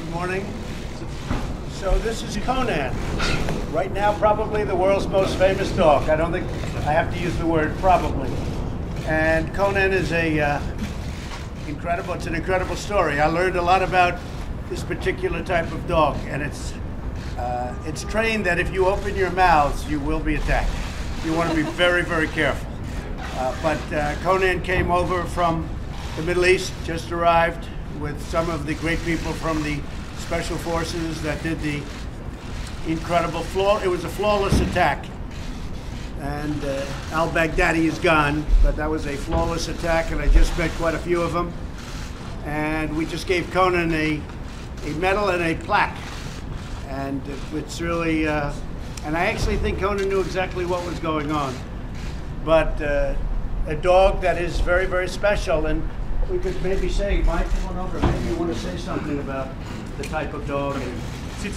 Good morning. So this is Conan. Right now, probably the world's most famous dog. I don't think I have to use the word probably. And Conan is it's an incredible story. I learned a lot about this particular type of dog, and it's trained that if you open your mouths, you will be attacked. You want to be very, very careful. But Conan came over from the Middle East, just arrived with some of the great people from the Special Forces that did the incredible it was a flawless attack. And al-Baghdadi is gone, but that was a flawless attack, and I just met quite a few of them. And we just gave Conan a medal and a plaque. And it's really, and I actually think Conan knew exactly what was going on. But a dog that is very, very special. And we could maybe say, Mike, come on over. Maybe you want to say something about the type of dog. And so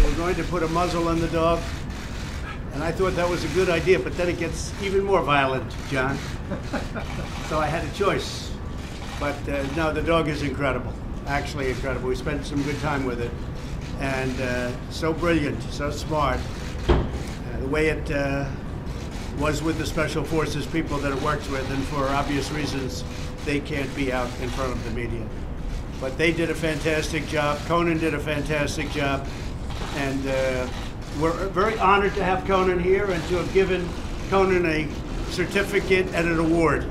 we're going to put a muzzle on the dog. And I thought that was a good idea, but then it gets even more violent, John. So I had a choice. But no, the dog is incredible. Actually incredible. We spent some good time with it. And so brilliant, so smart. The way it was with the Special Forces people that it works with, and for obvious reasons, they can't be out in front of the media. But they did a fantastic job. Conan did a fantastic job. And we're very honored to have Conan here and to have given Conan a certificate and an award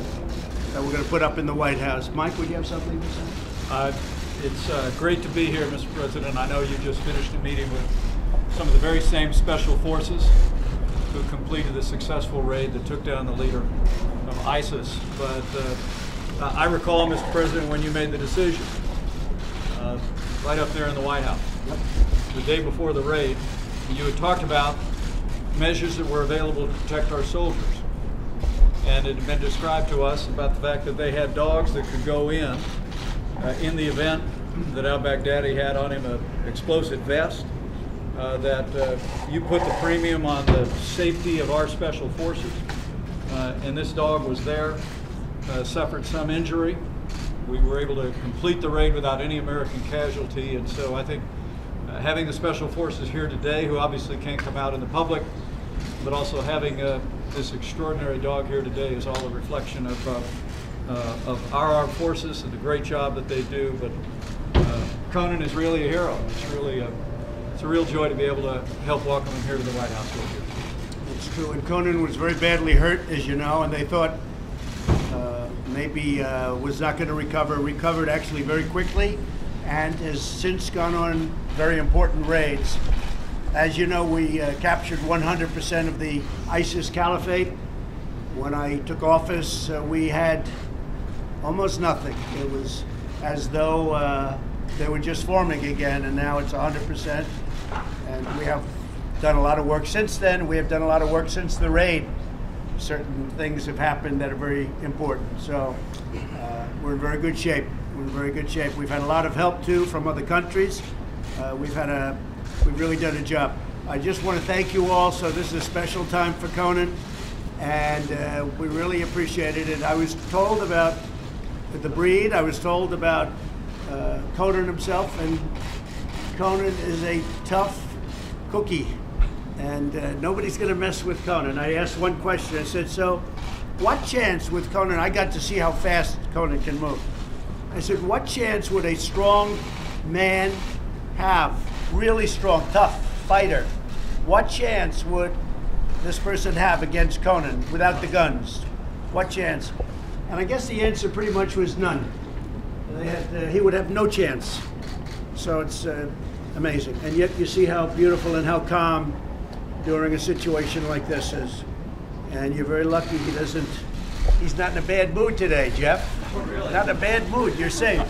that we're going to put up in the White House. Mike, would you have something to say? It's great to be here, Mr. President. I know you just finished a meeting with some of the very same Special Forces who completed the successful raid that took down the leader of ISIS. But I recall, Mr. President, when you made the decision right up there in the White House, the day before the raid, you had talked about measures that were available to protect our soldiers. And it had been described to us about the fact that they had dogs that could go in the event that al-Baghdadi had on him an explosive vest, that you put the premium on the safety of our Special Forces. And this dog was there, suffered some injury. We were able to complete the raid without any American casualty, and so I think having the Special Forces here today, who obviously can't come out in the public, but also having this extraordinary dog here today is all a reflection of our armed forces and the great job that they do. But Conan is really a hero. It's a real joy to be able to help welcome him here to the White House with you. It's true, and Conan was very badly hurt, as you know, and they thought maybe was not going to recovered actually very quickly, and has since gone on very important raids. As you know, we captured 100% of the ISIS caliphate. When I took office, we had almost nothing. It was as though they were just forming again, and now it's 100%. And we have done a lot of work since then. We have done a lot of work since the raid. Certain things have happened that are very important. So we're in very good shape. We're in very good shape. We've had a lot of help too from other countries. We've really done a job. I just want to thank you all. So this is a special time for Conan, and we really appreciate it. And I was told about the breed. I was told about Conan himself, and Conan is a tough cookie, and nobody's going to mess with Conan. I asked one question. I said, so what chance with Conan? I got to see how fast Conan can move. I said, what chance would a strong man have? Really strong, tough fighter. What chance would this person have against Conan without the guns? What chance? And I guess the answer pretty much was none. He would have no chance. So it's amazing. And yet you see how beautiful and how calm during a situation like this is. And you're very lucky he's not in a bad mood today, Jeff. Not in a bad mood, you're safe.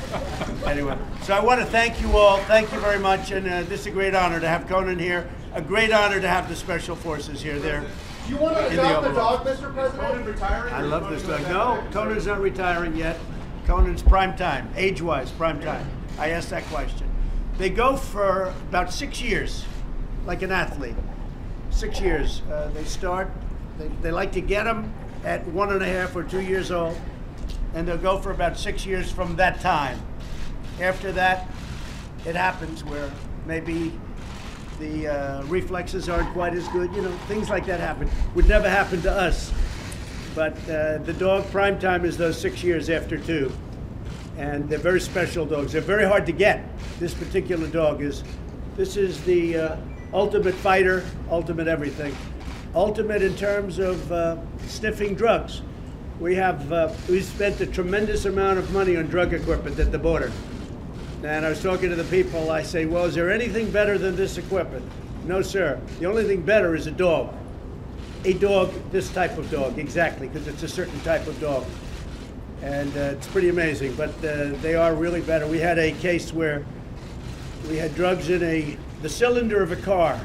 Anyway, so I want to thank you all. Thank you very much. And this is a great honor to have Conan here. A great honor to have the Special Forces here. Do you want to adopt the dog, Mr. President? Conan retiring? I love this dog. No, Conan's not retiring yet. Conan's prime time, age-wise, prime time. I asked that question. They go for about 6 years, like an athlete. 6 years. They start They like to get them at 1.5 or 2 years old, and they'll go for about 6 years from that time. After that, it happens where maybe the reflexes aren't quite as good. You know, things like that happen. Would never happen to us. But the dog prime time is those 6 years after 2. And they're very special dogs. They're very hard to get. This particular dog is, this is the ultimate fighter, ultimate everything. Ultimate in terms of sniffing drugs. We've spent a tremendous amount of money on drug equipment at the border. And I was talking to the people, I say, well, is there anything better than this equipment? No, sir. The only thing better is a dog. A dog, this type of dog, exactly, because it's a certain type of dog. And it's pretty amazing, but they are really better. We had a case where we had drugs in the cylinder of a car,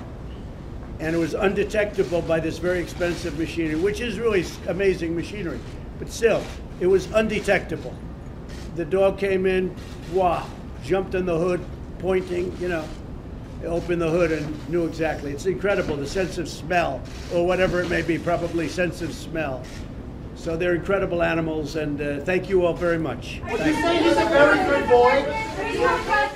and it was undetectable by this very expensive machinery, which is really amazing machinery, but still, it was undetectable. The dog came in, jumped in the hood, pointing, you know, opened the hood and knew exactly. It's incredible, the sense of smell, or whatever it may be, probably sense of smell. So they're incredible animals, and thank you all very much. Would you say he's a very good boy?